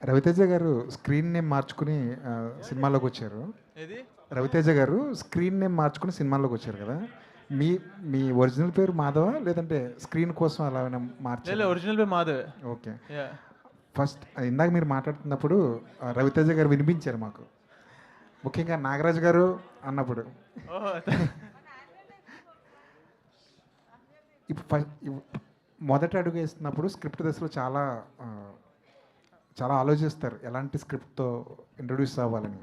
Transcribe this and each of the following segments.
రవితేజ గారు screen name మార్చుకుని సినిమాలోకి వచ్చారు. ఏది రవితేజ గారు స్క్రీన్ నేమ్ మార్చుకుని సినిమాలోకి వచ్చారు కదా. మీ మీ ఒరిజినల్ పేరు మాధవ లేదంటే స్క్రీన్ కోసం అలా ఏమైనా మార్చారా? లేదు, ఒరిజినల్ పేరు మాధవే. ఓకే. యా. ఫస్ట్ ఇందాక మీరు మాట్లాడుతున్నప్పుడు రవితేజ గారు వినిపించారు మాకు, ముఖ్యంగా నాగరాజు గారు అన్నప్పుడు. ఓహో. ఇప్పుడు మొదటి అడుగు వేస్తున్నప్పుడు స్క్రిప్ట్ దశలో చాలా చాలా ఆలోచిస్తారు ఎలాంటి స్క్రిప్ట్తో ఇంట్రొడ్యూస్ అవ్వాలని.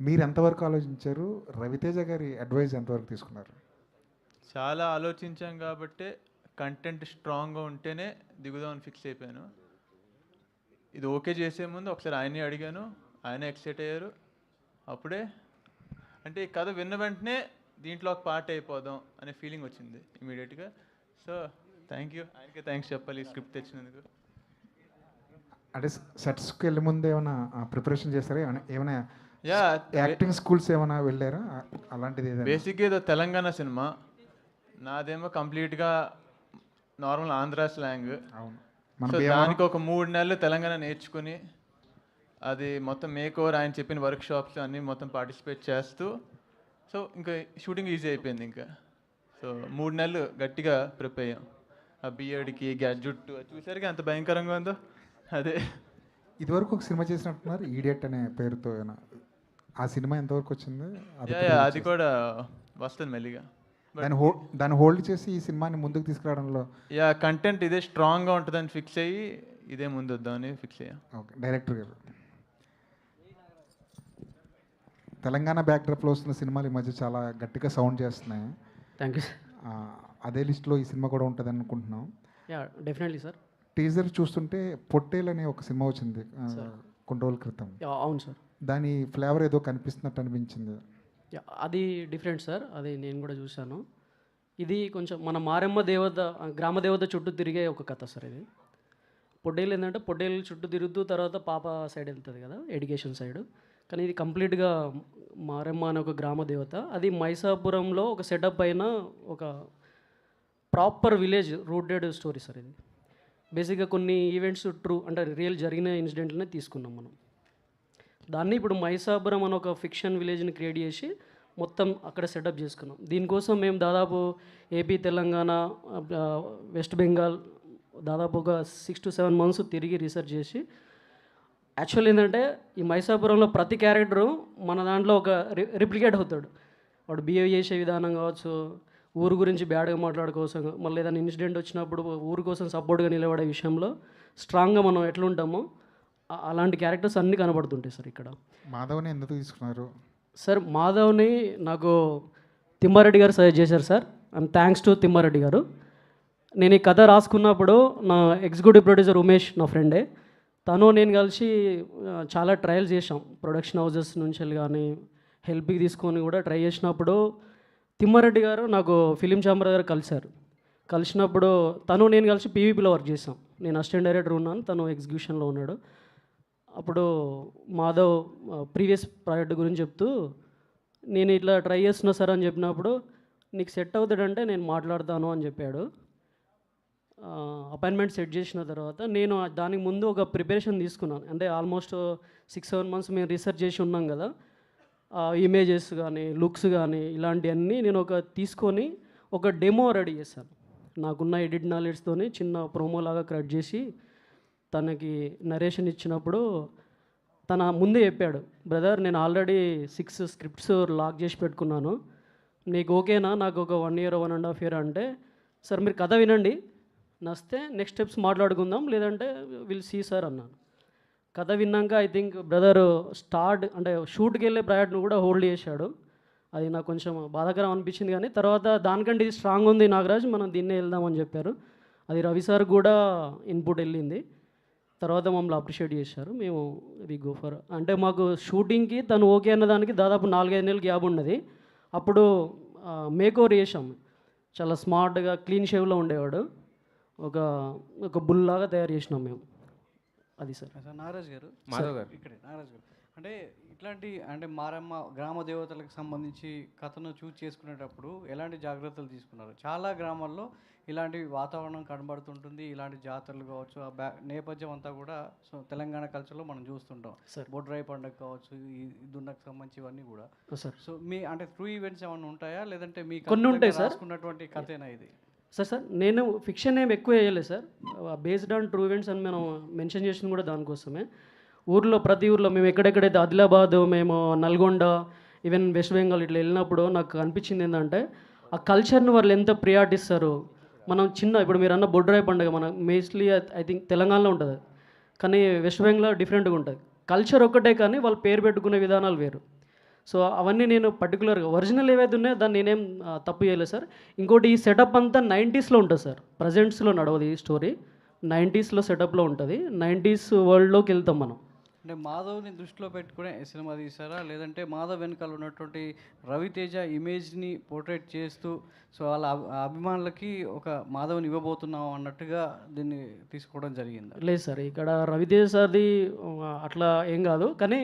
మీరు ఎంతవరకు ఆలోచించారు? రవితేజ గారి అడ్వైజ్ ఎంతవరకు తీసుకున్నారు? చాలా ఆలోచించాం కాబట్టి కంటెంట్ స్ట్రాంగ్గా ఉంటేనే దిగుదామని ఫిక్స్ అయిపోయాను. ఇది ఓకే చేసే ముందు ఒకసారి ఆయన్ని అడిగాను, ఆయన ఎక్సైట్ అయ్యారు. అప్పుడే అంటే ఈ కథ విన్న వెంటనే దీంట్లో ఒక పార్ట్ అయిపోదాం అనే ఫీలింగ్ వచ్చింది ఇమీడియట్గా. సో థ్యాంక్ యూ, ఆయనకే థ్యాంక్స్ చెప్పాలి ఈ స్క్రిప్ట్ తెచ్చినందుకు. అంటే సెట్స్కి వెళ్ళే ముందు ఏమైనా ప్రిపరేషన్ చేస్తారా? ఏమైనా యా, యాక్టింగ్ స్కూల్స్ ఏమైనా వెళ్ళారా? అలాంటిది ఏదైనా? బేసిక్గా ఏదో తెలంగాణ సినిమా, నాదేమో కంప్లీట్గా నార్మల్ ఆంధ్ర స్లాంగ్. అవును. సో దానికి ఒక 3 నెలలు తెలంగాణ నేర్చుకుని అది మొత్తం మేక్ ఓవర్, ఆయన చెప్పిన వర్క్ షాప్స్ అన్నీ మొత్తం పార్టిసిపేట్ చేస్తూ, సో ఇంకా షూటింగ్ ఈజీ అయిపోయింది ఇంకా. సో 3 నెలలు గట్టిగా ప్రిపేర్ అయ్యాం. ఆ బియర్డ్కి జుట్టు చూసరికి అంత భయంకరంగా ఉందో అదే. ఇదివరకు ఒక సినిమా చేసినట్టున్నారు, ఈడియట్ అనే పేరుతో. ఏమైనా ఆ సినిమా ఎంతవరకు వచ్చింది? అది కూడా వస్తుంది మెల్లిగా. దాన్ని హోల్డ్ చేసి ఈ సినిమాని ముందుకు తీసుకురావడంలో కంటెంట్ ఇదే స్ట్రాంగ్గా ఉంటుందని ఫిక్స్ అయ్యి ఇదే ముందు వద్దామని ఫిక్స్ అయ్యా. ఓకే. డైరెక్టర్ గారు, తెలంగాణ బ్యాక్డ్రాప్లో వస్తున్న సినిమాలు ఈ మధ్య చాలా గట్టిగా సౌండ్ చేస్తున్నాయి. Thank you. అదే లిస్ట్లో ఈ సినిమా కూడా ఉంటుంది అనుకుంటున్నాం. Yeah, definitely sir. టీజర్ చూస్తుంటే పొట్టేల్ అనే ఒక సినిమా వచ్చింది కొన్ని రోజుల క్రితం. అవును సార్. దాని ఫ్లేవర్ ఏదో కనిపిస్తున్నట్టు అనిపించింది. అది డిఫరెంట్ సార్, అది నేను కూడా చూశాను. ఇది కొంచెం మన మారెమ్మ దేవత, గ్రామ దేవత చుట్టూ తిరిగే ఒక కథ సార్ ఇది. పొట్టేలు ఏంటంటే పొట్టేలు చుట్టూ తిరుగుతూ తర్వాత పాప సైడ్ వెళ్తుంది కదా, ఎడ్యుకేషన్ సైడ్. కానీ ఇది కంప్లీట్గా మారెమ్మ అనే ఒక గ్రామ దేవత. అది మైసాపురంలో ఒక సెటప్ అయిన ఒక proper village rooted story sir ఇది. బేసిక్గా కొన్ని ఈవెంట్స్ ట్రూ అంటే రియల్ జరిగిన ఇన్సిడెంట్లనే తీసుకున్నాం మనం. దాన్ని ఇప్పుడు మైసాపురం అని ఒక ఫిక్షన్ విలేజ్ని క్రియేట్ చేసి మొత్తం అక్కడ సెటప్ చేసుకున్నాం. దీనికోసం మేము దాదాపు ఏపీ, తెలంగాణ, వెస్ట్ బెంగాల్ దాదాపు ఒక 6 to 7 months తిరిగి రీసెర్చ్ చేసి, యాక్చువల్ ఏంటంటే ఈ మైసాపురంలో ప్రతి క్యారెక్టరు మన దాంట్లో ఒక రిప్లికేట్ అవుతాడు. వాడు బిహేవ్ చేసే విధానం కావచ్చు, ఊరు గురించి బ్యాడ్గా మాట్లాడుకోసం, మళ్ళీ ఏదైనా ఇన్సిడెంట్ వచ్చినప్పుడు ఊరు కోసం సపోర్ట్గా నిలబడే విషయంలో స్ట్రాంగ్గా మనం ఎట్లుంటామో అలాంటి క్యారెక్టర్స్ అన్నీ కనబడుతుంటాయి సార్ ఇక్కడ. మాధవ్ని ఎందుకు తీసుకున్నారు సార్? మాధవ్ని నాకు తిమ్మారెడ్డి గారు సజెస్ట్ చేశారు sir. And thanks to Thimma Reddy గారు. నేను ఈ కథ రాసుకున్నప్పుడు నా ఎగ్జిక్యూటివ్ ప్రొడ్యూసర్ ఉమేష్ నా ఫ్రెండే, తను నేను కలిసి చాలా ట్రయల్స్ చేసాం. ప్రొడక్షన్ హౌజెస్ నుంచి కానీ హెల్ప్కి తీసుకొని కూడా ట్రై చేసినప్పుడు తిమ్మారెడ్డి గారు నాకు ఫిలిం ఛాంబర్ దగ్గర కలిసినప్పుడు తను నేను కలిసి పీవీపీలో వర్క్ చేసాం. నేను అసిస్టెంట్ డైరెక్టర్ ఉన్నాను, తను ఎగ్జిక్యూషన్లో ఉన్నాడు. అప్పుడు మాధవ్ ప్రీవియస్ ప్రాజెక్ట్ గురించి చెప్తూ, నేను ఇట్లా ట్రై చేస్తున్నా సార్ అని చెప్పినప్పుడు, నీకు సెట్ అవుతాడంటే నేను మాట్లాడతాను అని చెప్పాడు. అపాయింట్మెంట్ సెట్ చేసిన తర్వాత నేను దానికి ముందు ఒక ప్రిపరేషన్ తీసుకున్నాను. అంటే ఆల్మోస్ట్ 6-7 months మేము రీసెర్చ్ చేసి ఉన్నాం కదా, ఇమేజెస్ కానీ లుక్స్ కానీ ఇలాంటివన్నీ నేను తీసుకొని ఒక డెమో రెడీ చేశాను. నాకున్న ఎడిట్ నాలెడ్జ్తోని చిన్న ప్రోమో లాగా క్రియేట్ చేసి తనకి నరేషన్ ఇచ్చినప్పుడు తన ముందే చెప్పాడు, బ్రదర్ నేను ఆల్రెడీ 6 scripts లాక్ చేసి పెట్టుకున్నాను, నీకు ఓకేనా? నాకు ఒక 1 year 1.5 year అంటే, సార్ మీరు కథ వినండి, నస్తే నెక్స్ట్ స్టెప్స్ మాట్లాడుకుందాం, లేదంటే విల్ సీ సార్ అన్నాను. కథ విన్నాక ఐ థింక్ బ్రదర్ అంటే షూట్కి వెళ్ళే ప్రయాణం కూడా హోల్డ్ చేశాడు. అది నాకు కొంచెం బాధాకరం అనిపించింది. కానీ తర్వాత దానికంటే ఇది స్ట్రాంగ్ ఉంది నాగరాజ్, మనం దీన్నే వెళ్దామని చెప్పారు. అది రవి సార్ కూడా ఇన్పుట్ వెళ్ళింది. తర్వాత మమ్మల్ని అప్రిషియేట్ చేశారు. మేము వి గో ఫర్ అంటే మాకు షూటింగ్కి తను ఓకే అన్నదానికి దాదాపు 4-5 నెలలు గ్యాప్ ఉన్నది. అప్పుడు మేక్ ఓవర్ చేసాం. చాలా స్మార్ట్గా క్లీన్ షేవ్లో ఉండేవాడు. ఒక బుల్ లాగా తయారు చేసినాం మేము. అది సార్. నాగరాజ్ గారు, మాధవ్ గారు, ఇక్కడే నాగరాజ్ గారు, అంటే ఇట్లాంటి అంటే మారమ్మ గ్రామ దేవతలకు సంబంధించి కథను చూస్ చేసుకునేటప్పుడు ఎలాంటి జాగ్రత్తలు తీసుకున్నారు? చాలా గ్రామాల్లో ఇలాంటి వాతావరణం కనబడుతుంటుంది. ఇలాంటి జాతరలు కావచ్చు, ఆ నేపథ్యం అంతా కూడా సో తెలంగాణ కల్చర్లో మనం చూస్తుంటాం. సార్. బొడ్రాయి పండుగ కావచ్చు, ఈ దున్నకు సంబంధించి ఇవన్నీ కూడా. సార్ సో మీ అంటే ట్రూ ఈవెంట్స్ ఏమైనా ఉంటాయా, లేదంటే మీ కొన్ని ఉంటాయి సార్. రాసుకున్నటువంటి కథేనా ఇది? సార్ నేను ఫిక్షన్ ఏం ఎక్కువ వేయలేదు sir, based on true events అని మనం మెన్షన్ చేసింది కూడా దానికోసమే. ఊర్లో ప్రతి ఊర్లో మేము ఎక్కడెక్కడైతే ఆదిలాబాద్, మేము నల్గొండ, ఈవెన్ వెస్ట్ బెంగాల్ ఇట్లా వెళ్ళినప్పుడు నాకు అనిపించింది ఏంటంటే ఆ కల్చర్ని వాళ్ళు ఎంత ప్రియారిటిస్తారు. మనం చిన్న ఇప్పుడు మీరు అన్న బొడ్రాయి పండుగ మన మోస్ట్లీ ఐ థింక్ తెలంగాణలో ఉంటుంది, కానీ వెస్ట్ బెంగాల్లో డిఫరెంట్గా ఉంటుంది. కల్చర్ ఒక్కటే కానీ వాళ్ళు పేరు పెట్టుకునే విధానాలు వేరు. సో అవన్నీ నేను పర్టికులర్గా ఒరిజినల్ ఏవైతే ఉన్నాయో దాన్ని నేనేం తప్పు చేయలేదు సార్. ఇంకోటి ఈ సెటప్ అంతా 90sలో ఉంటుంది సార్, ప్రజెంట్స్లో నడవదు ఈ స్టోరీ. 90sలో సెటప్లో ఉంటుంది. 90s వరల్డ్లోకి వెళ్తాం మనం. అంటే మాధవ్ని దృష్టిలో పెట్టుకునే సినిమా తీసారా, లేదంటే మాధవ్ వెనకాల ఉన్నటువంటి రవితేజ ఇమేజ్ని పోర్ట్రేట్ చేస్తూ సో వాళ్ళ అభిమానులకి ఒక మాధవ్ని ఇవ్వబోతున్నాం అన్నట్టుగా దీన్ని తీసుకోవడం జరిగిందా? లేదు సార్, ఇక్కడ రవితేజ సార్ది అట్లా ఏం కాదు, కానీ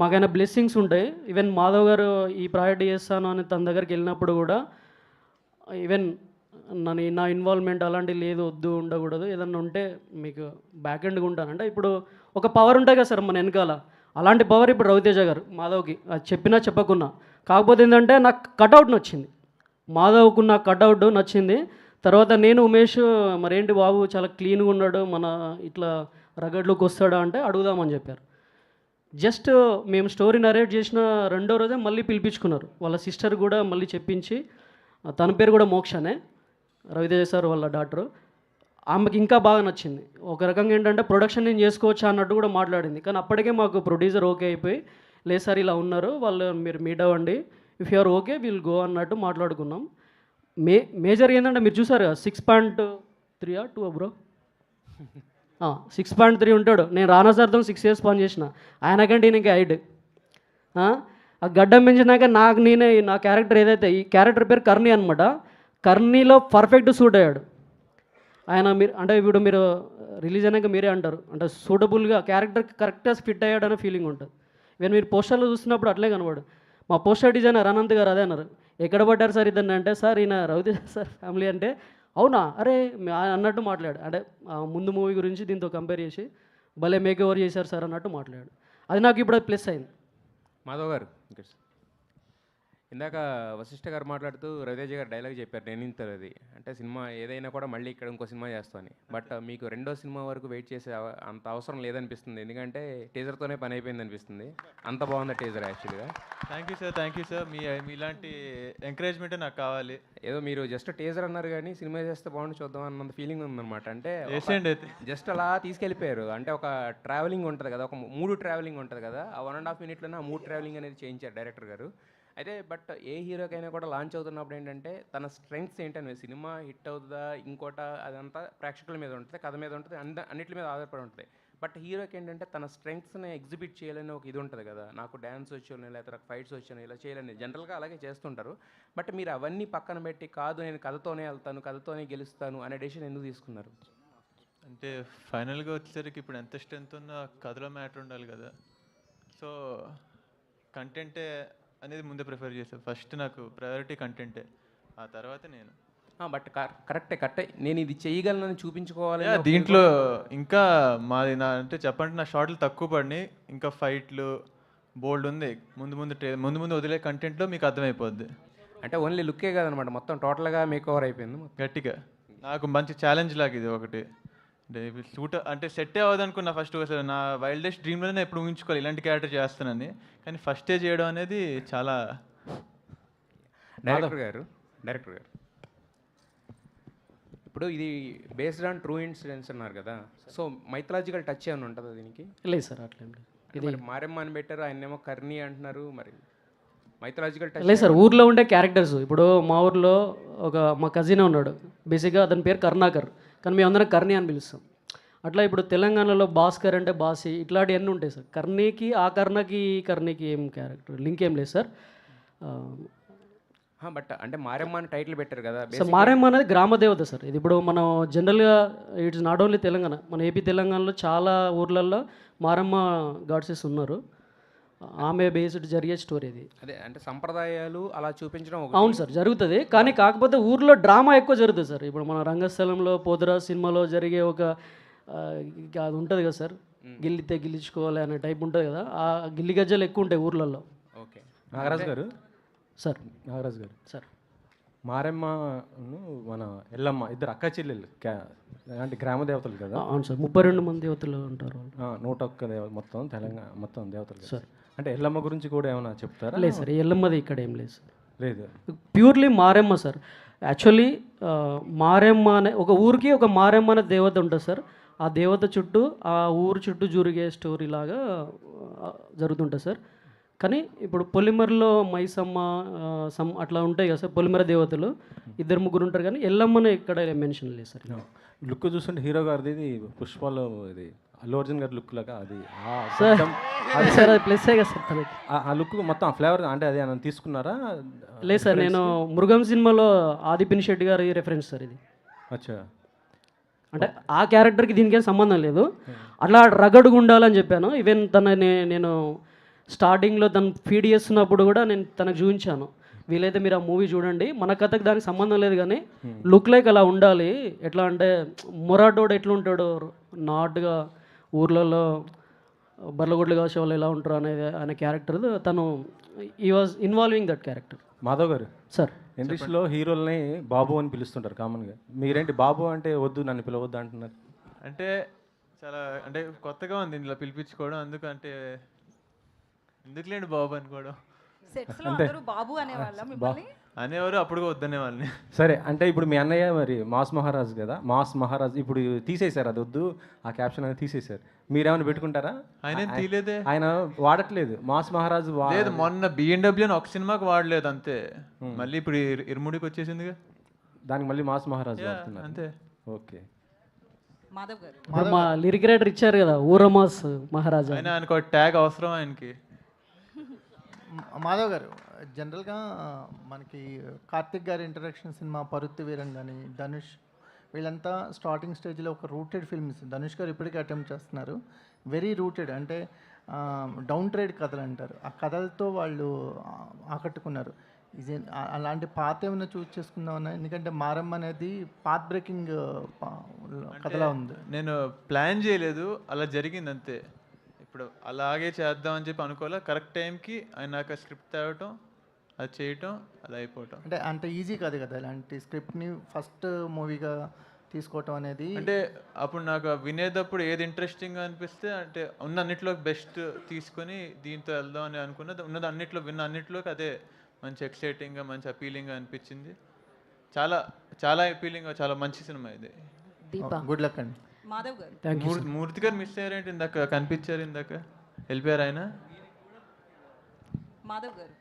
మాకైనా బ్లెస్సింగ్స్ ఉంటాయి. ఈవెన్ మాధవ్ గారు ఈ ప్రాజెక్ట్ చేస్తాను అని తన దగ్గరికి వెళ్ళినప్పుడు కూడా ఈవెన్ నా ఇన్వాల్వ్మెంట్ అలాంటివి లేదు, వద్దు, ఉండకూడదు, ఏదన్నా ఉంటే మీకు బ్యాక్ ఎండ్గా ఉంటానంటే ఇప్పుడు ఒక పవర్ ఉంటుంది కదా సార్ మన వెనకాల, అలాంటి పవర్ ఇప్పుడు రవితేజ గారు మాధవ్కి అది చెప్పినా చెప్పకున్నా. కాకపోతే ఏంటంటే నాకు కటౌట్ నచ్చింది, మాధవ్కు నాకు కటౌట్ నచ్చింది. తర్వాత నేను ఉమేష్ మరేంటి బాబు చాలా క్లీన్గా ఉన్నాడు, మన ఇట్లా రగడ్లోకి వస్తాడా అంటే అడుగుదామని చెప్పారు. జస్ట్ మేము స్టోరీ నరేట్ చేసిన రెండో రోజే మళ్ళీ పిలిపించుకున్నారు, వాళ్ళ సిస్టర్ కూడా మళ్ళీ చెప్పించి, తన పేరు కూడా మోక్షనే, రవితేజ సార్ వాళ్ళ డాక్టరు. ఆమెకి ఇంకా బాగా నచ్చింది. ఒక రకంగా ఏంటంటే ప్రొడక్షన్ నేను చేసుకోవచ్చా అన్నట్టు కూడా మాట్లాడింది. కానీ అప్పటికే మాకు ప్రొడ్యూసర్ ఓకే అయిపోయి, లేదు సార్ ఇలా ఉన్నారు వాళ్ళు, మీరు మీట్ అవ్వండి, if you're okay will go అన్నట్టు మాట్లాడుకున్నాం. మేజర్ ఏంటంటే మీరు చూసారు 6.3 2 బ్రో 6.3 ఉంటాడు. నేను రానా సార్తో 6 years పని చేసిన, ఆయనకంటే ఈయనకి హైట్. ఆ గడ్డం పెంచినాక నా క్యారెక్టర్ ఏదైతే, ఈ క్యారెక్టర్ పేరు కర్ణి అనమాట, కర్ణీలో పర్ఫెక్ట్ సూట్ అయ్యాడు ఆయన. మీరు అంటే ఇప్పుడు మీరు రిలీజ్ అయినాక మీరే అంటారు, అంటే సూటబుల్గా క్యారెక్టర్కి కరెక్ట్గా ఫిట్ అయ్యాడనే ఫీలింగ్ ఉంటుంది. ఈవెన్ మీరు పోస్టర్లో చూస్తున్నప్పుడు అట్లే కనబడు. మా పోస్టర్ డిజైనర్ అనంత్ గారు అదే అన్నారు, ఎక్కడ పడ్డారు సార్ ఇద్దరిని అంటే, సార్ ఈయన రవితేజ సార్ ఫ్యామిలీ అంటే, అవునా అరే అన్నట్టు మాట్లాడు. అంటే ముందు మూవీ గురించి దీంతో కంపేర్ చేసి భలే మేక్ ఓవర్ చేశారు సార్ అన్నట్టు మాట్లాడు. అది నాకు ఇప్పుడు ప్లస్ అయింది. మాధవ్ గారు ఇందాక వశిష్ఠ గారు మాట్లాడుతూ రవితేజ గారు డైలాగ్ చెప్పారు, నేను ఇంతది అది అంటే సినిమా ఏదైనా కూడా మళ్ళీ ఇక్కడ ఇంకో సినిమా చేస్తామని. బట్ మీకు రెండో సినిమా వరకు వెయిట్ చేసే అంత అవసరం లేదనిపిస్తుంది, ఎందుకంటే టీజర్తోనే పని అయిపోయింది అనిపిస్తుంది. అంత బాగుంది టీజర్ యాక్చువల్గా. థ్యాంక్ యూ సార్, మీలాంటి ఎంకరేజ్మెంటే నాకు కావాలి. ఏదో మీరు జస్ట్ టీజర్ అన్నారు కానీ సినిమా చేస్తే బాగుండి చూద్దాం అన్నంత ఫీలింగ్ ఉందన్నమాట. అంటే జస్ట్ అలా తీసుకెళ్ళిపోయారు. అంటే ఒక ట్రావెలింగ్ ఉంటుంది కదా, ఒక 3 ట్రావెలింగ్ ఉంటుంది కదా, ఆ 1.5 minute ఆ 3 ట్రావెలింగ్ అనేది చేయించారు డైరెక్టర్ గారు. అయితే బట్ ఏ హీరోకైనా కూడా లాంచ్ అవుతున్నప్పుడు ఏంటంటే తన స్ట్రెంగ్స్ ఏంటనేది, సినిమా హిట్ అవుతుందా ఇంకోట అదంతా ప్రేక్షకుల మీద ఉంటుంది, కథ మీద ఉంటుంది, అన్నిటి మీద ఆధారపడి ఉంటుంది. బట్ హీరోకి ఏంటంటే తన స్ట్రెంగ్స్ని ఎగ్జిబిట్ చేయాలని ఒక ఇది ఉంటుంది కదా, నాకు డ్యాన్స్ వచ్చాను లేకపోతే నాకు ఫైట్స్ వచ్చాను ఇలా చేయాలని జనరల్గా అలాగే చేస్తుంటారు. బట్ మీరు అవన్నీ పక్కన పెట్టి కాదు నేను కథతోనే వెళ్తాను, కథతోనే గెలుస్తాను అనే డెసిషన్ ఎందుకు తీసుకున్నారు? అంటే ఫైనల్గా వచ్చేసరికి ఇప్పుడు ఎంత స్ట్రెంత్ ఉన్నా కథలో మ్యాటర్ ఉండాలి కదా. సో కంటెంటే అనేది ముందే ప్రిఫర్ చేస్తాను. ఫస్ట్ నాకు ప్రయారిటీ కంటెంటే, ఆ తర్వాత నేను. బట్ కరెక్టే నేను ఇది చేయగలనని చూపించుకోవాలి. దీంట్లో ఇంకా మాది అంటే చెప్పండి, నా షార్ట్లు తక్కువ పడినాయి, ఇంకా ఫైట్లు బోల్డ్ ఉంది. ముందు వదిలే కంటెంట్లో మీకు అర్థమైపోద్ది. అంటే ఓన్లీ లుక్కే కాదనమాట, మొత్తం టోటల్గా మేక్ ఓవర్ అయిపోయింది గట్టిగా. నాకు మంచి ఛాలెంజ్ లాగా ఇది ఒకటి. అంటే షూట్ అంటే సెట్ అవ్వదనుకున్నా ఫస్ట్. అసలు నా వైల్డెస్ట్ డ్రీమ్లోనే ఎప్పుడు ఊహించుకోవాలి ఇలాంటి క్యారెక్టర్ చేస్తానని, కానీ ఫస్టే చేయడం అనేది చాలా. డైరెక్టర్ గారు ఇప్పుడు ఇది బేస్డ్ ఆన్ ట్రూ ఇన్సిడెంట్స్ అన్నారు కదా, సో మైథలాజికల్ టచ్ ఏమైనా ఉంటుందా దీనికి? లేదు సార్ అట్లా ఇది మారెమ్మ అని పెట్టారు, ఆయనేమో కర్ణి అంటున్నారు, మరి మైథలాజికల్ టచ్ లేదు సార్. ఊర్లో ఉండే క్యారెక్టర్స్, ఇప్పుడు మా ఊర్లో మా కజిన్ ఉన్నాడు, బేసిక్గా అతని పేరు కరుణాకర్, కానీ మేము అందరం కర్ణి అని పిలుస్తాం. అట్లా ఇప్పుడు తెలంగాణలో భాస్కర్ అంటే బాసి, ఇట్లాంటివన్నీ ఉంటాయి సార్. కర్ణికి ఆ కర్ణికి ఏం క్యారెక్టర్ లింక్ ఏం లేదు సార్. బట్ అంటే మారెమ్మ అని టైటిల్ పెట్టారు కదా. సార్ మారెమ్మ అనేది గ్రామ దేవత సార్. ఇది ఇప్పుడు మనం జనరల్గా ఇట్స్ నాట్ ఓన్లీ తెలంగాణ, మన ఏపీ తెలంగాణలో చాలా ఊర్లలో మారెమ్మ గాడ్సెస్ ఉన్నారు. ఆమె బేస్డ్ జరిగే స్టోరీ ఇది. అదే అంటే సంప్రదాయాలు అలా చూపించడం అవును సార్, జరుగుతుంది. కానీ కాకపోతే ఊర్లో డ్రామా ఎక్కువ జరుగుతుంది సార్. ఇప్పుడు మన రంగస్థలంలో పోతురాజు సినిమాలో జరిగే ఒక అది ఉంటుంది కదా సార్, గిల్లితే గిల్లించుకోవాలి అనే టైప్ ఉంటుంది కదా, ఆ గిల్లి గజ్జలు ఎక్కువ ఉంటాయి ఊర్లలో. ఓకే. నాగరాజు గారు సార్ నాగరాజు గారు సార్ మారెమ్మను మన ఎల్లమ్మ ఇద్దరు అక్క చెల్లెలు అంటే గ్రామ దేవతలు కదా. అవును సార్, 32 మంది యువతులు ఉంటారు వాళ్ళు. 101 మొత్తం తెలంగాణ మొత్తం దేవతలు కదా. సార్. అంటే ఎల్లమ్మ గురించి కూడా ఏమైనా చెప్తారా? లేదు సార్, ఎల్లమ్మది ఇక్కడ ఏం లేదు సార్, లేదు. Purely Maremma sir. Actually Maremma అనే ఒక ఊరికి ఒక మారెమ్మ అనే దేవత ఉంటుంది సార్. ఆ దేవత చుట్టూ ఆ ఊరు చుట్టూ జరిగే స్టోరీ లాగా జరుగుతుంటుంది సార్. కానీ ఇప్పుడు పొలిమర్లో మైసమ్మ అట్లా ఉంటాయి కదా సార్, పొలిమర దేవతలు 2-3 ఉంటారు, కానీ ఎల్లమ్మని ఇక్కడ మెన్షన్ లేదు సార్. లుక్ చూస్తుంటే హీరో గారిది ఇది పుష్పలో ఇది అల్లు అర్జున్ గారి లుక్ లాగా అది సార్ అది సార్ అది ప్లస్సే కదా సార్ తనకి. ఆ లుక్ మొత్తం ఫ్లేవర్ అంటే అది ఏమైనా తీసుకున్నారా? లేదు సార్, నేను మృగం సినిమాలో ఆది పినిశెట్టి గారి రెఫరెన్స్ సార్ ఇది. అచ్చా. అంటే ఆ క్యారెక్టర్కి దీనికేం సంబంధం లేదు, అట్లా రగడుగా ఉండాలని చెప్పాను. ఈవెన్ నేను స్టార్టింగ్లో తను ఫీడ్ చేస్తున్నప్పుడు కూడా నేను తనకు చూపించాను, వీలైతే మీరు ఆ మూవీ చూడండి, మన కథకు దానికి సంబంధం లేదు కానీ లుక్ లైక్ అలా ఉండాలి. ఎట్లా అంటే మొరాటోడు ఎట్లా ఉంటాడు నాట్గా ఊర్లలో బర్లగొడ్లు కాసే వాళ్ళు ఎలా ఉంటారు అనేది అనే క్యారెక్టర్ తను ఈ was involving that character. Madhav గారు సార్, ఇండస్ట్రీలో హీరోల్ని బాబు అని పిలుస్తుంటారు కామన్గా, మీరేంటి బాబు అంటే వద్దు నన్ను పిలవద్దు అంటున్నారు? అంటే చాలా అంటే కొత్తగా ఉంది ఇందులో పిలిపించుకోవడం, అందుకంటే ఎందుకులేండి బాబు అనుకోవడం. సెట్స్లో అందరూ బాబు అనేవాళ్ళ మిమ్మల్ని? అనేవారు, అప్పుడు వద్దనే వాళ్ళని. సరే, అంటే ఇప్పుడు మీ అన్నయ్య మరి మాస్ మహారాజ్ కదా, మాస్ మహారాజ్ ఇప్పుడు తీసేశారు, అది వద్దు ఆ క్యాప్షన్ అనేది తీసేశారు, మీరేమైనా పెట్టుకుంటారా? ఆయన తీలేదే, ఆయన వాడట్లేదు మాస్ మహారాజ్ లేదు. మొన్న బిఎన్డబ్ల్యూ అని ఒక సినిమాకి వాడలేదు అంతే, మళ్ళీ ఇప్పుడు ఇరుముడికి వచ్చేసిందిగా, దానికి మళ్ళీ మాస్ మహారాజ్ వాడుతున్నారు అంతే. ఓకే. మాధవ్ గారు ఇప్పుడు మా లిరిక్ రైటర్ ఇచ్చారు కదా ఊరమాస్ మహారాజా, ఆయనకు ఒక ట్యాగ్ అవసరం ఆయనకి. మాధవ్ గారు, జనరల్గా మనకి కార్తిక్ గారి ఇంట్రడక్షన్ సినిమా పరుత్తి వీరం కానీ ధనుష్ వీళ్ళంతా స్టార్టింగ్ స్టేజ్లో ఒక రూటెడ్ ఫిల్మ్స్, ధనుష్ గారు ఇప్పటికీ అటెంప్ట్ చేస్తున్నారు, వెరీ రూటెడ్ అంటే డౌన్ ట్రేడ్ కథలు అంటారు, ఆ కథలతో వాళ్ళు ఆకట్టుకున్నారు. ఇది అలాంటి పాత ఏమైనా చూస్ చేసుకుందామన్నా, ఎందుకంటే మారమ్మ అనేది పాత్ బ్రేకింగ్ కథలా ఉంది. నేను ప్లాన్ చేయలేదు, అలా జరిగింది అంతే. ఇప్పుడు అలాగే చేద్దామని చెప్పి అనుకోలే, కరెక్ట్ టైంకి ఆయన నాకు స్క్రిప్ట్ తేవటం, అది చేయటం, అది అయిపోవటం. అంటే అంత ఈజీ కాదు కదా ఇలాంటి స్క్రిప్ట్ని ఫస్ట్ మూవీగా తీసుకోవటం అనేది. అంటే అప్పుడు నాకు వినేటప్పుడు ఏది ఇంట్రెస్టింగ్గా అనిపిస్తే, అంటే ఉన్న అన్నిట్లో బెస్ట్ తీసుకొని దీంతో వెళ్దాం అని అనుకున్నది, ఉన్నది అన్నిట్లో విన్న అన్నిట్లోకి అదే మంచి ఎక్సైటింగ్గా మంచి అపీలింగ్గా అనిపించింది. చాలా చాలా అపీలింగ్గా, చాలా మంచి సినిమా ఇది. గుడ్ లక్ అండి. మాధవ్ గారు మూర్తి గారు మిస్ అయ్యారేంటి? ఇందాక కనిపించారు, ఇందాక వెళ్ళిపోయారు ఆయన. మాధవ్ గారు,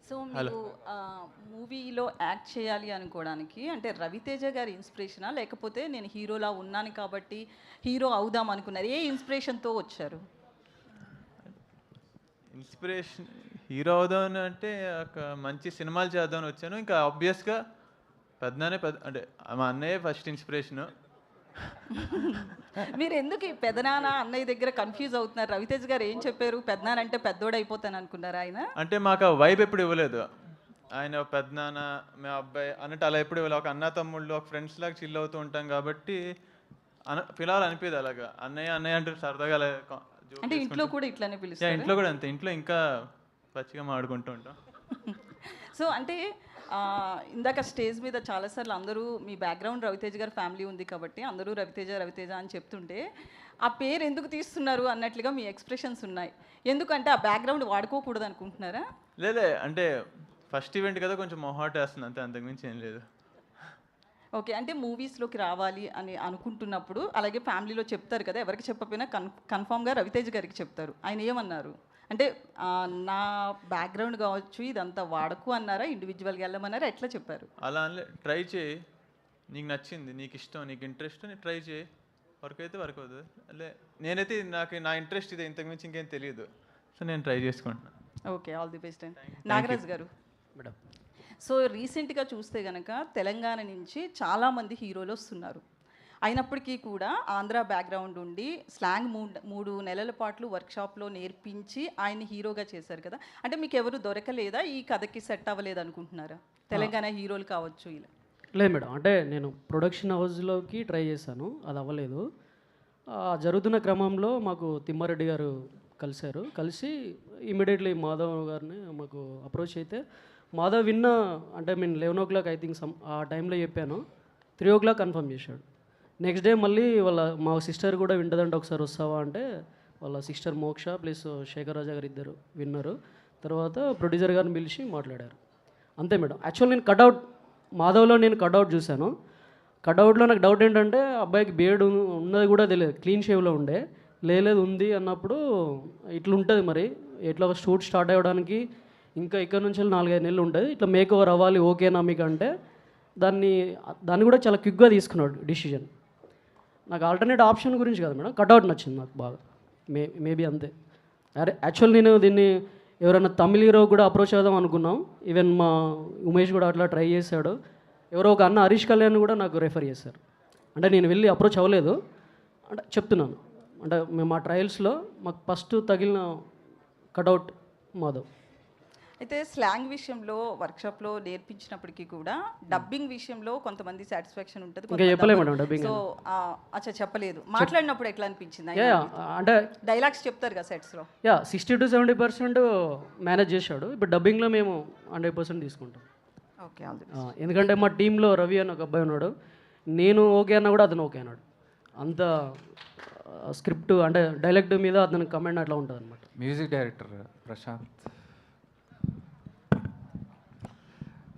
సో మీరు మూవీలో యాక్ట్ చేయాలి అనుకోవడానికి అంటే రవితేజ గారి ఇన్స్పిరేషనా, లేకపోతే నేను హీరోలా ఉన్నాను కాబట్టి హీరో అవుదాం అనుకున్నారు, ఏ ఇన్స్పిరేషన్తో వచ్చారు? ఇన్స్పిరేషన్ హీరో అవుదామని అంటే ఒక మంచి సినిమాలు చేద్దామని వచ్చాను. ఇంకా ఆబ్వియస్గా అంటే మా అన్నయ్య ఫస్ట్ ఇన్స్పిరేషను. మీరు ఎందుకు ఈ పెదనాన్న అన్నయ్య దగ్గర కన్ఫ్యూజ్ అవుతున్నారు? రవితేజ గారు ఏం చెప్పారు? పెదనాన్న అంటే పెద్దోడు అయిపోతాను అనుకున్నారా ఆయన? అంటే మాకు ఆ వైబ్ ఎప్పుడు ఇవ్వలేదు. ఆయన పెద్దనాన్న మా అబ్బాయి అన్నట్టు అలా ఎప్పుడు ఇవ్వలేదు. ఒక అన్న తమ్ముళ్ళు, ఒక ఫ్రెండ్స్ లాగా చిల్ అవుతూ ఉంటాం కాబట్టి పిలవాలనిపించదు అలాగా. అన్నయ్య అన్నయ్య అంటే సరదాగా అలా అంటే ఇంట్లో కూడా ఇట్లానే పిలుస్తారు? ఇంట్లో కూడా అంతే, ఇంట్లో ఇంకా పచ్చిగా మాడుకుంటూ ఉంటాం. సో అంటే ఇందాక స్టేజ్ మీద చాలాసార్లు అందరూ మీ బ్యాక్గ్రౌండ్ రవితేజ గారి ఫ్యామిలీ ఉంది కాబట్టి అందరూ రవితేజ రవితేజ అని చెప్తుంటే ఆ పేరు ఎందుకు తీస్తున్నారు అన్నట్లుగా మీ ఎక్స్ప్రెషన్స్ ఉన్నాయి. ఎందుకంటే ఆ బ్యాక్గ్రౌండ్ వాడుకోకూడదు అనుకుంటున్నారా? లేదే, అంటే ఫస్ట్ ఈవెంట్ కదా కొంచెం మొహాట్ వేస్తుంది అంతే, అంతకుమించి ఏం లేదు. ఓకే, అంటే మూవీస్లోకి రావాలి అని అనుకుంటున్నప్పుడు అలాగే ఫ్యామిలీలో చెప్తారు కదా, ఎవరికి చెప్పకపోయినా కన్ఫామ్గా రవితేజ గారికి చెప్తారు. ఆయన ఏమన్నారు అంటే నా బ్యాక్గ్రౌండ్ కావచ్చు ఇదంతా వాడకు అన్నారా, ఇండివిజువల్గా వెళ్ళమన్నారా, ఎట్లా చెప్పారు? అలా అనలే, ట్రై చేయి, నీకు నచ్చింది, నీకు ఇష్టం, నీకు ఇంట్రెస్ట్, నీ ట్రై చేయి, వర్క్ అయితే వర్క్ అవుతుంది. అలే నేనైతే నా ఇంట్రెస్ట్ ఇదే, ఇంతకుమించి ఇంకేం తెలియదు, సో నేను ట్రై చేసుకుంటున్నాను. Okay, all the best and Nagaraj garu. Madam, so రీసెంట్గా చూస్తే కనుక తెలంగాణ నుంచి చాలామంది హీరోలు వస్తున్నారు. అయినప్పటికీ కూడా ఆంధ్ర బ్యాక్గ్రౌండ్ ఉండి స్లాంగ్ 3 నెలల పాటు వర్క్షాప్లో నేర్పించి ఆయన్ని హీరోగా చేశారు కదా, అంటే మీకు ఎవరు దొరకలేదా, ఈ కథకి సెట్ అవ్వలేదు అనుకుంటున్నారా? తెలంగాణ హీరోలు కావచ్చు ఇలా. లేదు మేడం, అంటే నేను ప్రొడక్షన్ హౌస్లోకి ట్రై చేశాను, అది అవ్వలేదు. జరుగుతున్న క్రమంలో మాకు తిమ్మారెడ్డి గారు కలిసి ఇమీడియట్లీ మాధవ్ గారిని మాకు అప్రోచ్ అయితే, మాధవ్ అంటే నేను 11 o'clock ఐ థింక్ ఆ టైంలో చెప్పాను, 3 o'clock కన్ఫర్మ్ చేశాడు. నెక్స్ట్ డే మళ్ళీ మా సిస్టర్ కూడా వింటదంటే ఒకసారి వస్తావా అంటే, వాళ్ళ సిస్టర్ మోక్ష ప్లస్ శేఖర్ రాజా గారు ఇద్దరు విన్నారు. తర్వాత ప్రొడ్యూసర్ గారిని పిలిచి మాట్లాడారు, అంతే మేడం. యాక్చువల్ నేను కట్అవుట్ మాధవ్లో కట్అవుట్ చూశాను. కట్అవుట్లో నాకు డౌట్ ఏంటంటే అబ్బాయికి బియర్డ్ ఉన్నది కూడా తెలియదు, క్లీన్ షేవ్లో ఉండే. లేదు ఉంది అన్నప్పుడు ఇట్లా ఉంటుంది మరి, ఇట్లా ఒక షూట్ స్టార్ట్ అవ్వడానికి ఇంకా ఇక్కడ నుంచి 4-5 నెలలు ఉంటుంది, ఇట్లా మేక్ ఓవర్ అవ్వాలి, ఓకేనా మీకు అంటే దాన్ని కూడా చాలా క్విక్గా తీసుకున్నాడు డిసిజన్. నాకు ఆల్టర్నేట్ ఆప్షన్ గురించి కాదు మేడం, కట్అవుట్ నచ్చింది నాకు బాగా, మేబీ అంతే. అరే యాక్చువల్ నేను దీన్ని ఎవరైనా తమిళ హీరో కూడా అప్రోచ్ అవుదాం అనుకున్నాం, ఈవెన్ మా ఉమేష్ కూడా అట్లా ట్రై చేశాడు. ఎవరో ఒక అన్న హరీష్ కళ్యాణ్ కూడా నాకు రెఫర్ చేశారు. అంటే నేను వెళ్ళి అప్రోచ్ అవ్వలేదు, అంటే చెప్తున్నాను, అంటే మేము మా ట్రయల్స్లో మాకు ఫస్ట్ తగిలిన కట్అవుట్ మాధవ్. అయితే స్లాంగ్ విషయంలో వర్క్షాప్లో నేర్పించినప్పటికీ కూడా డబ్బింగ్ విషయంలో కొంతమంది సాటిస్ఫాక్షన్ ఉంటుంది, ఇంకా చెప్పలేదు మేడం డబ్బింగ్. సో అచ్చా చెప్పలేదు, మాట్లాడినప్పుడు ఎట్లా అనిపించింది? అంటే డైలాగ్స్ చెప్తారు కదా సెట్స్లో. 60 to 70% మేనేజ్ చేశాడు. ఇప్పుడు డబ్బింగ్లో మేము 100% తీసుకుంటాం. ఓకే, ఎందుకంటే మా టీంలో రవి అని ఒక అబ్బాయి ఉన్నాడు, నేను ఓకే అన్నా కూడా అతను ఓకే అన్నాడు. అంత స్క్రిప్ట్ అంటే డైలాగ్ మీద అతనికి కమెంట్ అట్లా ఉంటుంది అనమాట. Music director Prashanth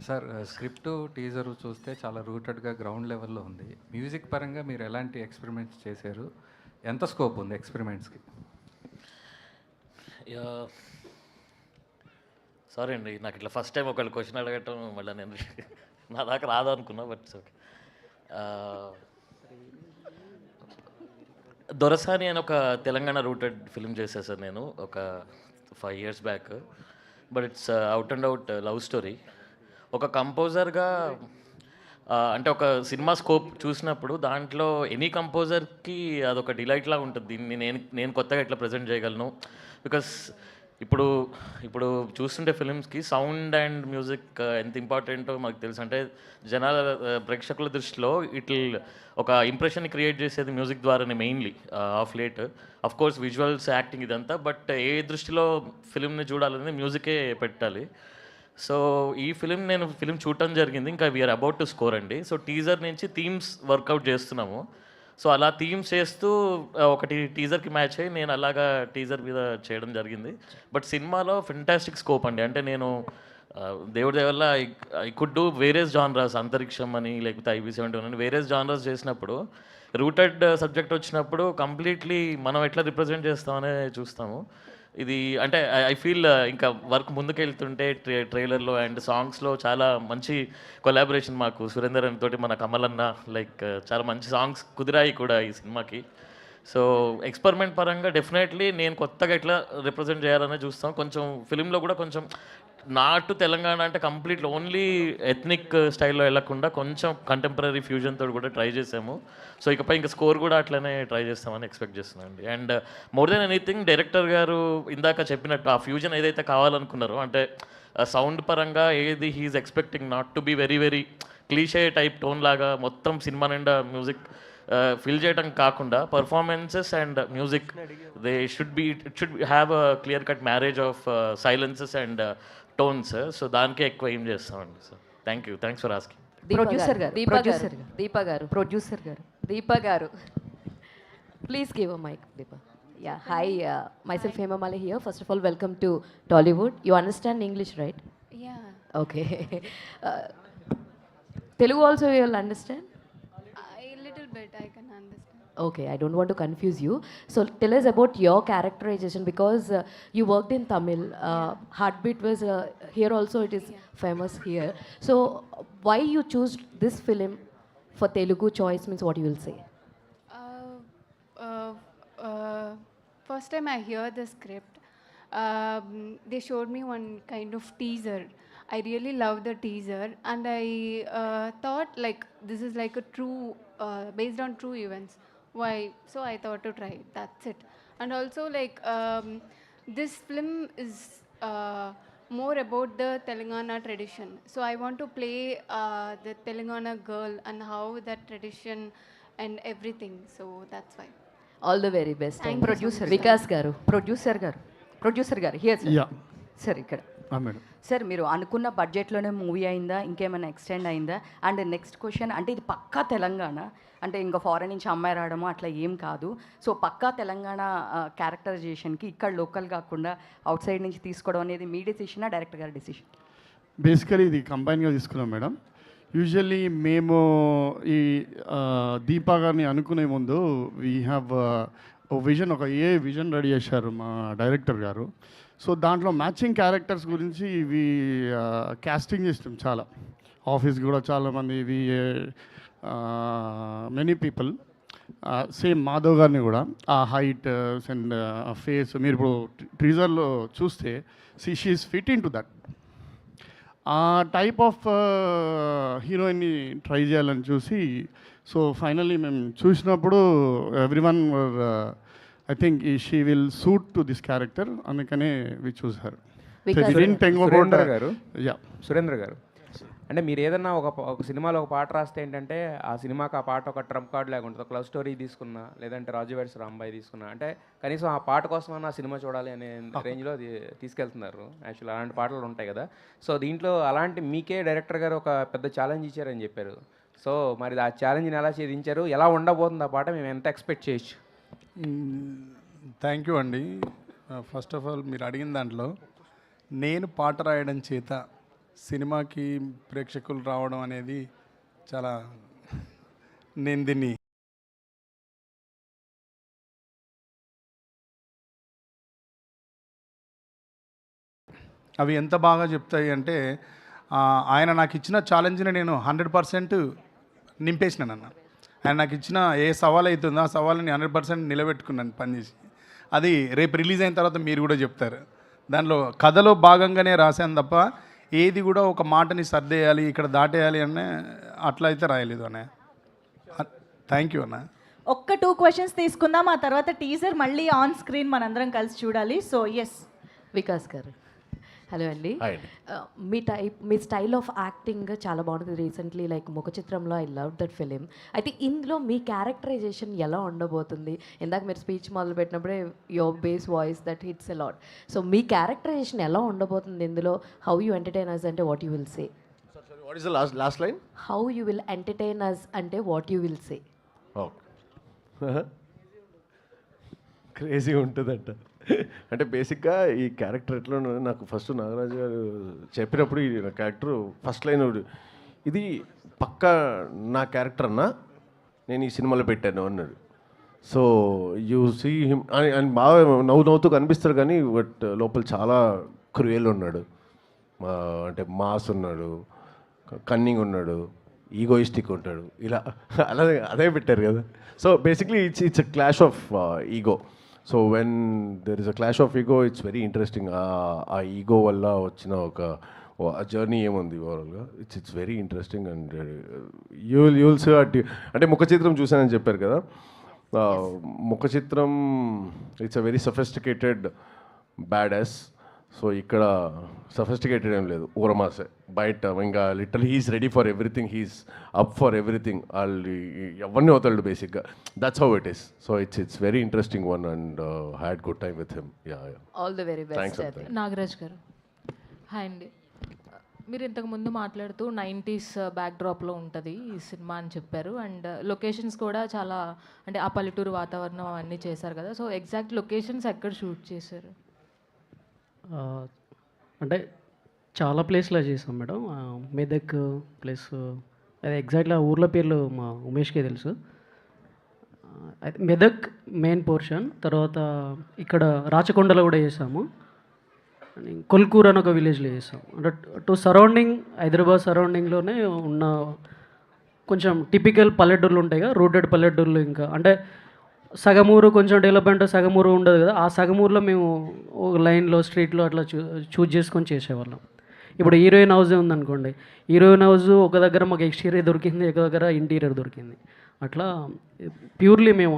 sir, script teaser చూస్తే చాలా రూటెడ్గా గ్రౌండ్ లెవెల్లో ఉంది. మ్యూజిక్ పరంగా మీరు ఎలాంటి ఎక్స్పెరిమెంట్స్ చేశారు, ఎంత స్కోప్ ఉంది ఎక్స్పెరిమెంట్స్కి? సారీ అండి, నాకు ఇట్లా ఫస్ట్ టైం ఒకళ్ళు క్వశ్చన్ అడగటం మళ్ళీ నేను నా దాకా రాదు అనుకున్నా, బట్ ఓకే. దొరసాని అని ఒక తెలంగాణ రూటెడ్ ఫిల్మ్ చేశాను సార్ నేను ఒక 5 years back. But it's out and out love story. ఒక కంపోజర్గా అంటే ఒక సినిమా స్కోప్ చూసినప్పుడు దాంట్లో ఎనీ కంపోజర్కి అదొక డిలైట్లా ఉంటుంది, దీన్ని నేను కొత్తగా ఎట్లా ప్రజెంట్ చేయగలను. బికాస్ ఇప్పుడు చూస్తుంటే ఫిలిమ్స్కి సౌండ్ అండ్ మ్యూజిక్ ఎంత ఇంపార్టెంటో మాకు తెలుసు. అంటే జనాల ప్రేక్షకుల దృష్టిలో ఒక ఇంప్రెషన్ క్రియేట్ చేసేది మ్యూజిక్ ద్వారానే mainly of late. Of course visuals, acting ఇదంతా, బట్ ఏ దృష్టిలో ఫిలింని చూడాలనేది మ్యూజికే పెట్టాలి. సో ఈ ఫిలిం చూడటం జరిగింది, ఇంకా వీఆర్ అబౌట్ టు స్కోర్ అండి. సో టీజర్ నుంచి థీమ్స్ వర్కౌట్ చేస్తున్నాము. సో అలా థీమ్స్ చేస్తూ ఒకటి టీజర్కి మ్యాచ్ అయ్యి నేను అలాగా టీజర్ మీద చేయడం జరిగింది. బట్ సినిమాలో ఫెంటాస్టిక్ స్కోప్ అండి. అంటే నేను దేవుడి వల్ల I could do various genres, అంతరిక్షం అని లేకపోతే IB-71 అని వేరియస్ జానరాస్ చేసినప్పుడు రూటెడ్ సబ్జెక్ట్ వచ్చినప్పుడు కంప్లీట్లీ మనం ఎట్లా రిప్రజెంట్ చేస్తామనే చూస్తాము. ఇది అంటే ఐ ఫీల్ ఇంకా వర్క్ ముందుకెళ్తుంటే ట్రైలర్లో అండ్ సాంగ్స్లో చాలా మంచి కొలాబరేషన్ మాకు సురేందర్ అని తోటి, మన కమల్ అన్న, లైక్ చాలా మంచి సాంగ్స్ కుదిరాయి కూడా ఈ సినిమాకి. సో ఎక్స్పెరిమెంట్ పరంగా డెఫినెట్లీ నేను కొత్తగా ఎట్లా రిప్రజెంట్ చేయాలనే చూస్తాం. కొంచెం ఫిలింలో కూడా కొంచెం నాటు తెలంగాణ అంటే కంప్లీట్లీ ఓన్లీ ఎథ్నిక్ స్టైల్లో వెళ్ళకుండా కొంచెం కంటెంపరీ ఫ్యూజన్ తోటి కూడా ట్రై చేసాము. సో ఇకపై ఇంకా స్కోర్ కూడా అట్లనే ట్రై చేస్తామని ఎక్స్పెక్ట్ చేస్తున్నాను అండి. And more than anything director గారు ఇందాక చెప్పినట్టు ఆ ఫ్యూజన్ ఏదైతే కావాలనుకున్నారో, అంటే సౌండ్ పరంగా ఏది he's expecting not to be very very cliche type tone లాగా మొత్తం సినిమా నిండా మ్యూజిక్ ఫిల్ చేయడం కాకుండా performances and music it should have a clear cut marriage of silences and tones. So దానికే ఎక్కువ ఏం చేస్తామండి. So thanks for asking. Deepa garu please give a mic. Deepa. Yeah, hi, myself Hema Male here. First of all, welcome to Tollywood. You understand English, right? Yeah. Okay. Telugu also you will understand? A little bit I can understand. Okay, I don't want to confuse you. So tell us about your characterization, because you worked in Tamil. Heartbeat was here also, it is famous here. So why you choose this film for Telugu choice means what you will say? First time I hear the script, they showed me one kind of teaser. I really love the teaser, and I thought like this is like a true, based on true events. Why? So I thought to try it. That's it. And also like this film is more about the Telangana tradition. So I want to play the Telangana girl and how that tradition and everything. So that's why. All the very best. Thank you so producer much. Vikas గారు, producer గారు here sir. Yeah sir ఇక్కడ madam. Sir మీరు అనుకున్న బడ్జెట్లోనే movie అయిందా, ఇంకేమైనా extend అయిందా? And next question, అంటే ఇది పక్కా తెలంగాణ, అంటే ఇంకా ఫారెన్ నుంచి అమ్మాయి రావడము అట్లా ఏం కాదు. సో పక్కా తెలంగాణ క్యారెక్టరైజేషన్కి ఇక్కడ లోకల్ కాకుండా అవుట్ సైడ్ నుంచి తీసుకోవడం అనేది మీ డెసిషనా, డైరెక్టర్ గారి డెసిషన్? బేసికలీ ఇది కంబైన్గా తీసుకున్నాం మేడం. యూజువల్లీ మేము ఈ దీపా గారిని అనుకునే ముందు వీ హ్యావ్ ఒక విజన్, ఒక విజన్ రెడీ చేశారు మా డైరెక్టర్ గారు. సో దాంట్లో మ్యాచింగ్ క్యారెక్టర్స్ గురించి ఇవి క్యాస్టింగ్ చేస్తాం చాలా. ఆఫీస్ కూడా చాలామంది ఇవి మెనీ పీపుల్ సేమ్ మాధవ్ గారిని కూడా ఆ హైట్ అండ్ ఆ ఫేస్ మీరు ఇప్పుడు ట్రీజర్లో చూస్తే she's fit in to that. ఆ టైప్ ఆఫ్ హీరోయిన్ని ట్రై చేయాలని చూసి, సో ఫైనల్లీ మేము చూసినప్పుడు everyone were I think she will suit to this character, అందుకనే వి చూసారు. సురేంద్ర గారు, అంటే మీరు ఏదన్నా ఒక సినిమాలో ఒక పాట రాస్తే ఏంటంటే ఆ సినిమాకి ఆ పాట ఒక ట్రంప్ కార్డ్ లాగా ఉంటుంది. ఒక లవ్ స్టోరీ తీసుకున్నా, లేదంటే రాజు వెడ్స్ రాంబాయి తీసుకున్నా, అంటే కనీసం ఆ పాట కోసమన్నా ఆ సినిమా చూడాలి అనే రేంజ్లో తీసుకెళ్తున్నారు. యాక్చువల్లీ అలాంటి పాటలు ఉంటాయి కదా. సో దీంట్లో అలాంటి మీకే డైరెక్టర్ గారు ఒక పెద్ద ఛాలెంజ్ ఇచ్చారని చెప్పారు. సో మరి ఆ ఛాలెంజ్ని ఎలా ఛేదించారు, ఎలా ఉండబోతుంది ఆ పాట, మేము ఎంత ఎక్స్పెక్ట్ చేయొచ్చు? థ్యాంక్ యూ అండి. ఫస్ట్ ఆఫ్ ఆల్ మీరు అడిగిన దాంట్లో నేను పాట రాయడం చేత సినిమాకి ప్రేక్షకులు రావడం అనేది చాలా, నేను దీన్ని అవి ఎంత బాగా చెప్తాయి అంటే, ఆయన నాకు ఇచ్చిన ఛాలెంజ్ని నేను 100% నింపేసినానన్న. ఆయన నాకు ఇచ్చిన ఏ సవాల్ అవుతుందో ఆ సవాల్ని 100% నిలబెట్టుకున్నాను పనిచేసి. అది రేపు రిలీజ్ అయిన తర్వాత మీరు కూడా చెప్తారు. దాంట్లో కథలో భాగంగానే రాశాను తప్ప ఏది కూడా ఒక మాటని సర్దేయాలి, ఇక్కడ దాటేయాలి అనే అట్లా అయితే రాయలేదు అన్న. థ్యాంక్ యూ అన్న. ఒక్క 2 questions తీసుకుందాం, ఆ తర్వాత టీజర్ మళ్ళీ ఆన్ స్క్రీన్ మనందరం కలిసి చూడాలి. సో ఎస్ వికాస్ గారు. హలో అండి. మీ స్టైల్ ఆఫ్ యాక్టింగ్ చాలా బాగుంటుంది. రీసెంట్లీ లైక్ ముఖ చిత్రంలో ఐ లవ్ దట్ ఫిలిం. అయితే ఇందులో మీ క్యారెక్టరైజేషన్ ఎలా ఉండబోతుంది? ఇందాక మీరు స్పీచ్ మొదలు పెట్టినప్పుడే your base voice that hits a lot. So మీ క్యారెక్టరైజేషన్ ఎలా ఉండబోతుంది ఇందులో? హౌ యూ ఎంటర్టైన్ అస్ అంటే what you will say? What is the last line? How you will entertain us అంటే what you will say? Crazy ఉంటుందంట. అంటే బేసిక్గా ఈ క్యారెక్టర్ ఎట్లా నాకు ఫస్ట్ నాగరాజు గారు చెప్పినప్పుడు ఈ క్యారెక్టర్ ఫస్ట్ లైన్ ఇది పక్కా నా క్యారెక్టర్ అన్నా, నేను ఈ సినిమాలో పెట్టాను అన్నాడు. సో యూ సీ హిమ్ అని బాగా నవ్వుతూ కనిపిస్తాడు, కానీ బట్ లోపల చాలా క్రూయల్ ఉన్నాడు. అంటే మాస్ ఉన్నాడు, కన్నింగ్ ఉన్నాడు, ఈగోయిస్టిక్ ఉంటాడు, ఇలా అదే పెట్టారు కదా. So basically it's a clash of ego. So when there is a clash of ego, it's very interesting. ఆ ఈగో వల్ల వచ్చిన ఒక జర్నీ ఏముంది ఓవరాల్గా, it's very interesting. And you'll see అంటే ముఖ చిత్రం చూసానని చెప్పారు కదా. ముఖ చిత్రం it's a very sophisticated bad ass. So ఇక్కడ సఫిస్టికేటెడ్ ఏం లేదు, ఊరమాసే బయట. ఇంకా little he's ready for everything, he's up for everything. వాళ్ళు ఎవరిని అవుతాడు బేసిక్గా. That's how it is. So it's very interesting one and had good time with him. All the very best. Nagaraj గారు, హాయ్ అండి. మీరు ఇంతకుముందు మాట్లాడుతూ 90s బ్యాక్డ్రాప్లో ఉంటుంది ఈ సినిమా అని చెప్పారు. అండ్ లొకేషన్స్ కూడా చాలా, అంటే ఆ పల్లెటూరు వాతావరణం అవన్నీ చేశారు కదా. సో ఎగ్జాక్ట్ లొకేషన్స్ ఎక్కడ షూట్ చేశారు? అంటే చాలా ప్లేస్లో చేసాం మేడం. మెదక్ ప్లస్ అదే ఎగ్జాక్ట్లీ ఆ ఊర్ల పేర్లు మా ఉమేష్కే తెలుసు. అయితే మెదక్ మెయిన్ పోర్షన్, తర్వాత ఇక్కడ రాచకొండలో కూడా చేసాము, కొల్కూర్ అని ఒక విలేజ్లో చేసాం. అంటే టు సరౌండింగ్ హైదరాబాద్ సరౌండింగ్లోనే ఉన్న కొంచెం టిపికల్ పల్లెటూర్లు ఉంటాయి కదా, రూటెడ్ పల్లెటూర్లు. ఇంకా అంటే సగమూరు కొంచెం డెవలప్మెంట్, సగమూరు ఉండదు కదా. ఆ సగమూరులో మేము ఒక లైన్లో స్ట్రీట్లో అట్లా చూజ్ చేసుకొని చేసేవాళ్ళం. ఇప్పుడు హీరోయిన్ హౌసే ఉందనుకోండి, హీరోయిన్ హౌస్ ఒక దగ్గర మాకు ఎక్స్టీరియర్ దొరికింది, ఒక దగ్గర ఇంటీరియర్ దొరికింది. అట్లా ప్యూర్లీ మేము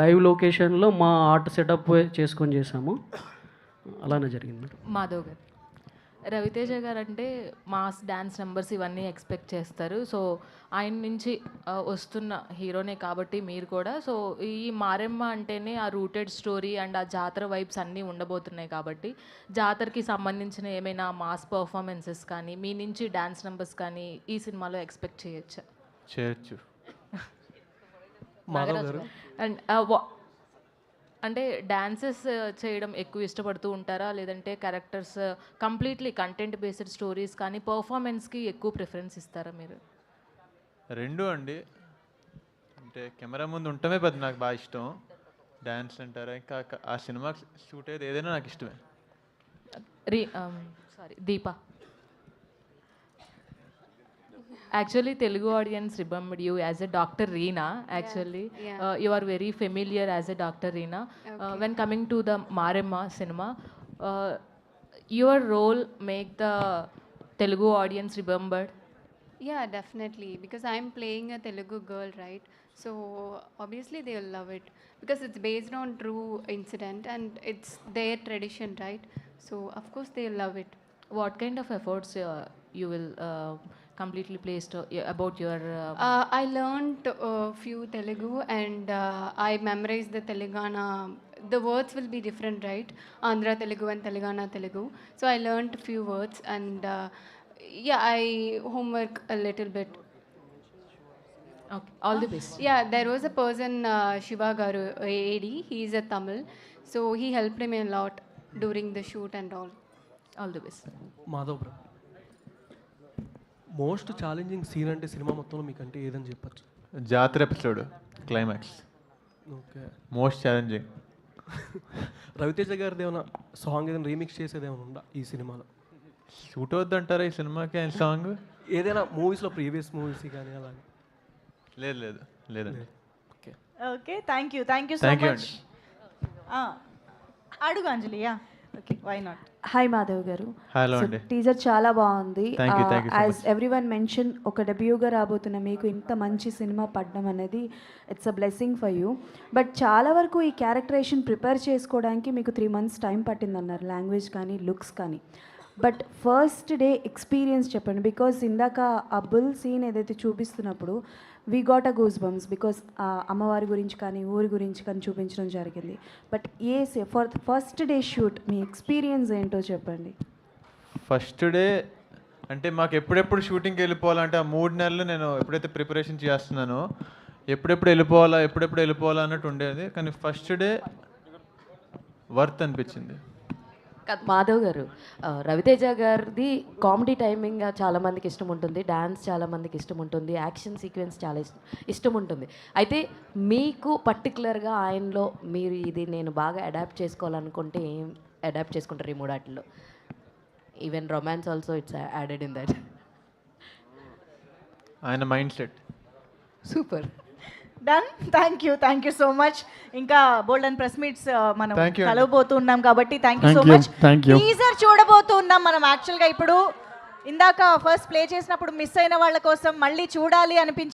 లైవ్ లొకేషన్లో మా ఆర్ట్ సెటప్ చేసుకొని చేసాము. అలానే జరిగింది. మాధవ్ గారు, రవితేజ గారు అంటే మాస్ డ్యాన్స్ నెంబర్స్ ఇవన్నీ ఎక్స్పెక్ట్ చేస్తారు. సో ఆయన నుంచి వస్తున్న హీరోనే కాబట్టి మీరు కూడా, సో ఈ మారెమ్మ అంటేనే ఆ రూటెడ్ స్టోరీ అండ్ ఆ జాతర వైబ్స్ అన్నీ ఉండబోతున్నాయి కాబట్టి జాతరకి సంబంధించిన ఏమైనా మాస్ పర్ఫార్మెన్సెస్ కానీ మీ నుంచి డ్యాన్స్ నెంబర్స్ కానీ ఈ సినిమాలో ఎక్స్పెక్ట్ చేయొచ్చా? చేయొచ్చు. అండ్ అంటే డాన్సెస్ చేయడం ఎక్కువ ఇష్టపడుతూ ఉంటారా, లేదంటే characters completely content based stories కానీ పర్ఫార్మెన్స్కి ఎక్కువ ప్రిఫరెన్స్ ఇస్తారా మీరు? రెండు అండి. అంటే కెమెరా ముందు ఉండటమే పెద్ద నాకు బాగా ఇష్టం. డ్యాన్స్ అంటారా, ఇంకా ఆ సినిమాకి షూట్ అయ్యేది ఏదైనా నాకు ఇష్టమే. Deepa, actually Telugu audience remembered you as a Dr. Reena. Actually, you are very familiar as a Dr. Reena. When coming to the Maremma cinema, your role make the Telugu audience remembered? Yeah, definitely, because I'm playing a Telugu girl, right? So obviously they will love it because it's based on true incident and it's their tradition, right? So of course they will love it. What kind of efforts you will completely placed about your I learned few Telugu and I memorized the Telangana. The words will be different, right? Andhra Telugu and Telangana Telugu. So I learned few words and yeah, I homework a little bit. Okay, all the best. Yeah, there was a person, Shiva Garu, AD. He is a Tamil, so he helped me a lot during the shoot and all. All the best. Madhav bro, most challenging scene అంటే cinema మొత్తంలో మీకంటే ఏదని చెప్పచ్చు? జాతర episode climax. Okay, most challenging. Ravi Teja గారిది ఏమైనా song ఏదైనా remix చేసేది ఏమైనా ఉందా ఈ సినిమాలో? షూట్ అవుద్దంటారా ఈ సినిమాకి ఆయన సాంగ్? ఏదైనా మూవీస్లో ప్రీవియస్ మూవీస్ కానీ అలా? లేదండి. Okay okay, thank you so much. అడుగు Anjali. Okay, why not. Hi Madhav గారు. హలో అండి. టీజర్ చాలా బాగుంది. Thank you so as much. Everyone mention, ఒక డెబ్యూగా రాబోతున్న మీకు ఇంత మంచి సినిమా పడడం అనేది it's a blessing for you. But చాలా వరకు ఈ క్యారెక్టరేషన్ ప్రిపేర్ చేసుకోవడానికి మీకు 3 months టైం పట్టిందన్నారు, లాంగ్వేజ్ కానీ లుక్స్ కానీ. బట్ ఫస్ట్ డే ఎక్స్పీరియన్స్ చెప్పండి, బికాజ్ ఇందాక ఆ బుల్ సీన్ ఏదైతే చూపిస్తున్నప్పుడు we got a goose bumps, because అమ్మవారి గురించి కానీ ఊరి గురించి కానీ చూపించడం జరిగింది. But for first day shoot మీ ఎక్స్పీరియన్స్ ఏంటో చెప్పండి. ఫస్ట్ డే అంటే మాకు ఎప్పుడెప్పుడు షూటింగ్కి వెళ్ళిపోవాలంటే ఆ 3 నెలలు నేను ఎప్పుడైతే ప్రిపరేషన్ చేస్తున్నానో ఎప్పుడెప్పుడు వెళ్ళిపోవాలా అన్నట్టు ఉండేది. కానీ ఫస్ట్ డే వర్త్ అనిపించింది. మాధవ్ గారు, రవితేజ గారిది కామెడీ టైమింగ్ చాలామందికి ఇష్టం ఉంటుంది, డ్యాన్స్ చాలామందికి ఇష్టం ఉంటుంది, యాక్షన్ సీక్వెన్స్ చాలా ఇష్టం ఉంటుంది. అయితే మీకు పర్టికులర్గా ఆయనలో మీరు ఇది నేను బాగా అడాప్ట్ చేసుకోవాలనుకుంటే ఏం అడాప్ట్ చేసుకుంటారు ఈ 3 ఆటల్లో? Even romance also it's added in that. ఆయన mind set super. Done. Thank you so much. ఇంకా బోల్డ్ అండ్ ప్రెస్ మీట్స్ మనం Thank you. కలవబోతున్నాం కాబట్టి thank you so much. Teaser చూడబోతున్నాం మనం. యాక్చువల్గా ఇప్పుడు ఇందాక ఫస్ట్ ప్లే చేసినప్పుడు మిస్ అయిన వాళ్ళ కోసం మళ్ళీ చూడాలి అనిపించి